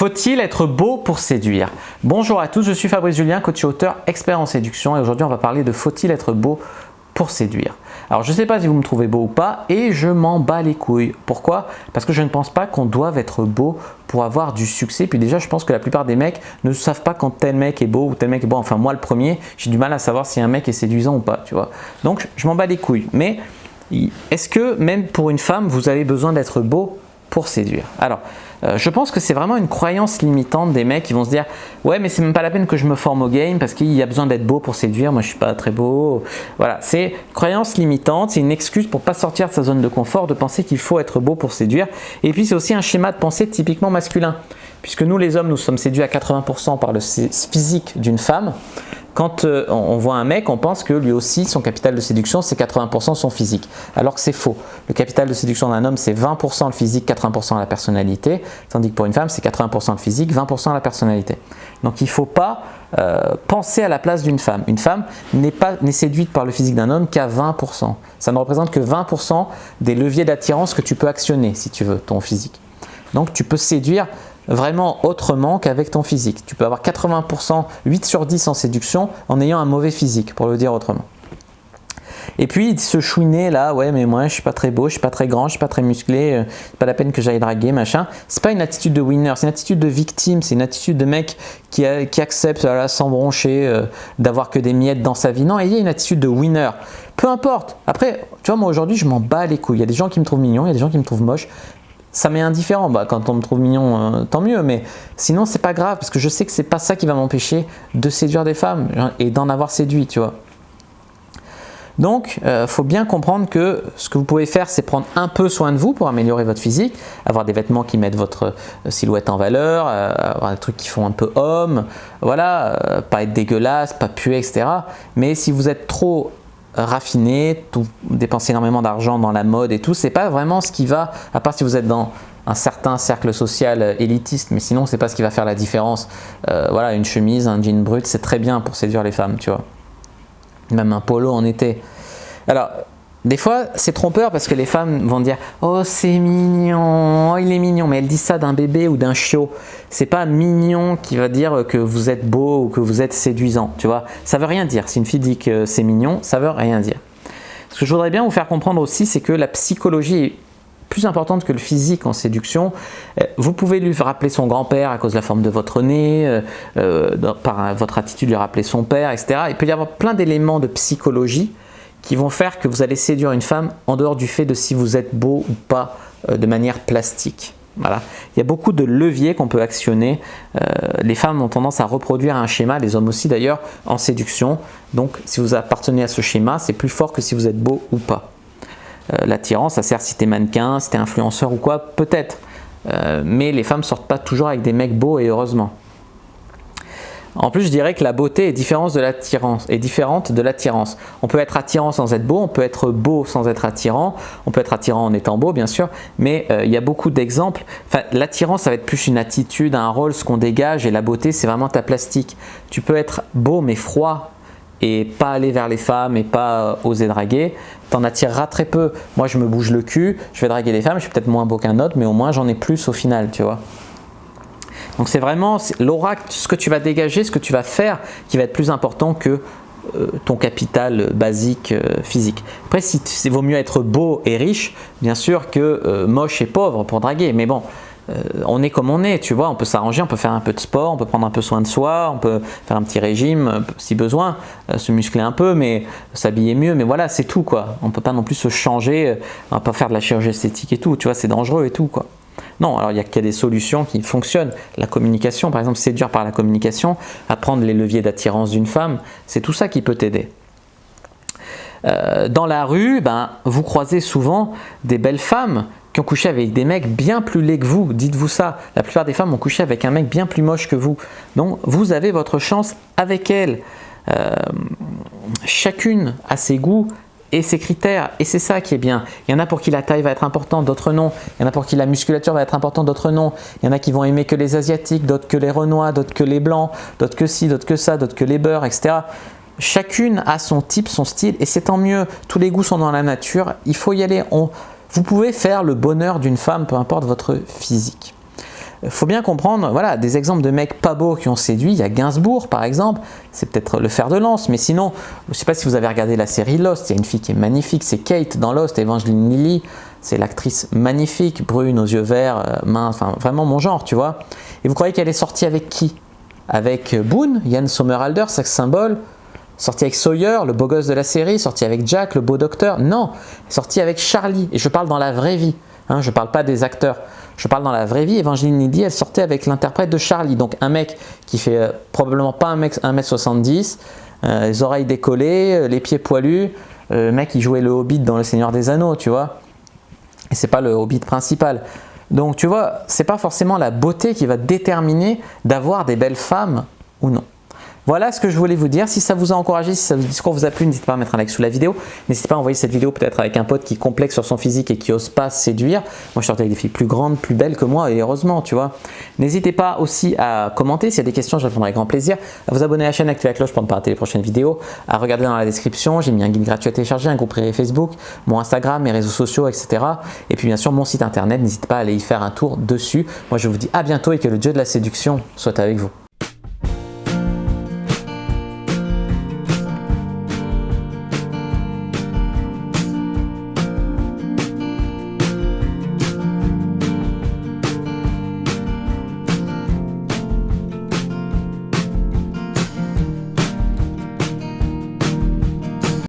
Faut-il être beau pour séduire? Bonjour à tous, je suis Fabrice Julien, coach et auteur, expert en séduction, et aujourd'hui on va parler de faut-il être beau pour séduire. Alors je ne sais pas si vous me trouvez beau ou pas, et je m'en bats les couilles. Pourquoi? Parce que je ne pense pas qu'on doive être beau pour avoir du succès. Puis déjà, je pense que la plupart des mecs ne savent pas quand tel mec est beau ou tel mec est beau. Enfin moi le premier, j'ai du mal à savoir si un mec est séduisant ou pas, tu vois. Donc je m'en bats les couilles. Mais est-ce que même pour une femme, vous avez besoin d'être beau pour séduire? Alors, je pense que c'est vraiment une croyance limitante des mecs qui vont se dire « Ouais, mais c'est même pas la peine que je me forme au game parce qu'il y a besoin d'être beau pour séduire, moi je suis pas très beau. » Voilà, c'est une croyance limitante, c'est une excuse pour pas sortir de sa zone de confort, de penser qu'il faut être beau pour séduire. Et puis c'est aussi un schéma de pensée typiquement masculin. Puisque nous les hommes, nous sommes séduits à 80% par le physique d'une femme. Quand on voit un mec, on pense que lui aussi, son capital de séduction, c'est 80% son physique. Alors que c'est faux. Le capital de séduction d'un homme, c'est 20% le physique, 80% la personnalité. Tandis que pour une femme, c'est 80% le physique, 20% la personnalité. Donc il ne faut pas penser à la place d'une femme. Une femme n'est séduite par le physique d'un homme qu'à 20%. Ça ne représente que 20% des leviers d'attirance que tu peux actionner, si tu veux, ton physique. Donc tu peux séduire vraiment autrement qu'avec ton physique. Tu peux avoir 80%, 8 sur 10 en séduction en ayant un mauvais physique, pour le dire autrement. Et puis se chouiner là, ouais mais moi je suis pas très beau, je suis pas très grand, je suis pas très musclé, c'est pas la peine que j'aille draguer, machin. C'est pas une attitude de winner, c'est une attitude de victime, c'est une attitude de mec qui accepte voilà, sans broncher, d'avoir que des miettes dans sa vie. Non, il y a une attitude de winner. Peu importe. Après, tu vois, moi aujourd'hui je m'en bats les couilles. Il y a des gens qui me trouvent mignon, il y a des gens qui me trouvent moche. Ça m'est indifférent, quand on me trouve mignon, tant mieux, mais sinon c'est pas grave parce que je sais que c'est pas ça qui va m'empêcher de séduire des femmes et d'en avoir séduit, tu vois. Donc, faut bien comprendre que ce que vous pouvez faire, c'est prendre un peu soin de vous pour améliorer votre physique, avoir des vêtements qui mettent votre silhouette en valeur, avoir des trucs qui font un peu homme, voilà, pas être dégueulasse, pas puer, etc. Mais si vous êtes trop raffiné, dépenser énormément d'argent dans la mode et tout, c'est pas vraiment ce qui va, à part si vous êtes dans un certain cercle social élitiste, mais sinon c'est pas ce qui va faire la différence. Voilà, une chemise, un jean brut, c'est très bien pour séduire les femmes, tu vois. Même un polo en été. Alors, des fois, c'est trompeur parce que les femmes vont dire « Oh, c'est mignon, oh, il est mignon », mais elles disent ça d'un bébé ou d'un chiot. C'est pas mignon qui va dire que vous êtes beau ou que vous êtes séduisant, tu vois. Ça veut rien dire. Si une fille dit que c'est mignon, ça veut rien dire. Ce que je voudrais bien vous faire comprendre aussi, c'est que la psychologie est plus importante que le physique en séduction. Vous pouvez lui rappeler son grand-père à cause de la forme de votre nez, par votre attitude lui rappeler son père, etc. Il peut y avoir plein d'éléments de psychologie qui vont faire que vous allez séduire une femme en dehors du fait de si vous êtes beau ou pas de manière plastique. Voilà. Il y a beaucoup de leviers qu'on peut actionner. Les femmes ont tendance à reproduire un schéma, les hommes aussi d'ailleurs, en séduction. Donc si vous appartenez à ce schéma, c'est plus fort que si vous êtes beau ou pas. L'attirance, ça sert si t'es mannequin, si t'es influenceur ou quoi, peut-être. Mais les femmes sortent pas toujours avec des mecs beaux et heureusement. En plus, je dirais que la beauté est différente de l'attirance. On peut être attirant sans être beau, on peut être beau sans être attirant, on peut être attirant en étant beau, bien sûr, mais il y a beaucoup d'exemples. Enfin, l'attirance, ça va être plus une attitude, un rôle, ce qu'on dégage, et la beauté, c'est vraiment ta plastique. Tu peux être beau mais froid et pas aller vers les femmes et pas oser draguer, t'en attireras très peu. Moi, je me bouge le cul, je vais draguer des femmes, je suis peut-être moins beau qu'un autre, mais au moins j'en ai plus au final, tu vois. Donc c'est vraiment l'aura, ce que tu vas dégager, ce que tu vas faire qui va être plus important que ton capital basique physique. Après, il vaut mieux être beau et riche, bien sûr, que moche et pauvre pour draguer. Mais bon, on est comme on est, tu vois, on peut s'arranger, on peut faire un peu de sport, on peut prendre un peu soin de soi, on peut faire un petit régime si besoin, se muscler un peu, mais s'habiller mieux, mais voilà, c'est tout, quoi. On ne peut pas non plus se changer, on ne va pas faire de la chirurgie esthétique et tout, tu vois, c'est dangereux et tout, quoi. Non, alors il y a des solutions qui fonctionnent. La communication, par exemple, séduire par la communication, apprendre les leviers d'attirance d'une femme, c'est tout ça qui peut t'aider. Dans la rue, vous croisez souvent des belles femmes qui ont couché avec des mecs bien plus laids que vous. Dites-vous ça. La plupart des femmes ont couché avec un mec bien plus moche que vous. Donc, vous avez votre chance avec elles. Chacune a ses goûts et ses critères, et c'est ça qui est bien. Il y en a pour qui la taille va être importante, d'autres non. Il y en a pour qui la musculature va être importante, d'autres non. Il y en a qui vont aimer que les asiatiques, d'autres que les renois, d'autres que les blancs, d'autres que ci, d'autres que ça, d'autres que les beurs, etc. Chacune a son type, son style, et c'est tant mieux. Tous les goûts sont dans la nature, il faut y aller. Vous pouvez faire le bonheur d'une femme, peu importe votre physique. faut bien comprendre, voilà, des exemples de mecs pas beaux qui ont séduit. Il y a Gainsbourg par exemple, c'est peut-être le fer de lance, mais sinon, je ne sais pas si vous avez regardé la série Lost, il y a une fille qui est magnifique, c'est Kate dans Lost, Evangeline Lilly, c'est l'actrice magnifique, brune, aux yeux verts, mince, enfin vraiment mon genre, tu vois. Et vous croyez qu'elle est sortie avec qui? Avec Boone, Ian Somerhalder, sex symbole, sortie avec Sawyer, le beau gosse de la série, sortie avec Jack, le beau docteur. Non, sortie avec Charlie, et je parle dans la vraie vie, hein, je ne parle pas des acteurs. Je parle dans la vraie vie, Evangeline Lilly, elle sortait avec l'interprète de Charlie, donc un mec qui fait probablement pas 1m70, les oreilles décollées, les pieds poilus, le mec qui jouait le Hobbit dans Le Seigneur des Anneaux, tu vois. Et c'est pas le Hobbit principal. Donc tu vois, c'est pas forcément la beauté qui va déterminer d'avoir des belles femmes ou non. Voilà ce que je voulais vous dire. Si ça vous a encouragé, si ce discours vous a plu, n'hésitez pas à mettre un like sous la vidéo. N'hésitez pas à envoyer cette vidéo peut-être avec un pote qui complexe sur son physique et qui n'ose pas séduire. Moi, je sortais avec des filles plus grandes, plus belles que moi, et heureusement, tu vois. N'hésitez pas aussi à commenter. S'il y a des questions, je répondrai avec grand plaisir. À vous abonner à la chaîne, activer la cloche pour ne pas rater les prochaines vidéos. À regarder dans la description, j'ai mis un guide gratuit à télécharger, un groupe privé Facebook, mon Instagram, mes réseaux sociaux, etc. Et puis bien sûr, mon site internet. N'hésitez pas à aller y faire un tour dessus. Moi, je vous dis à bientôt et que le dieu de la séduction soit avec vous.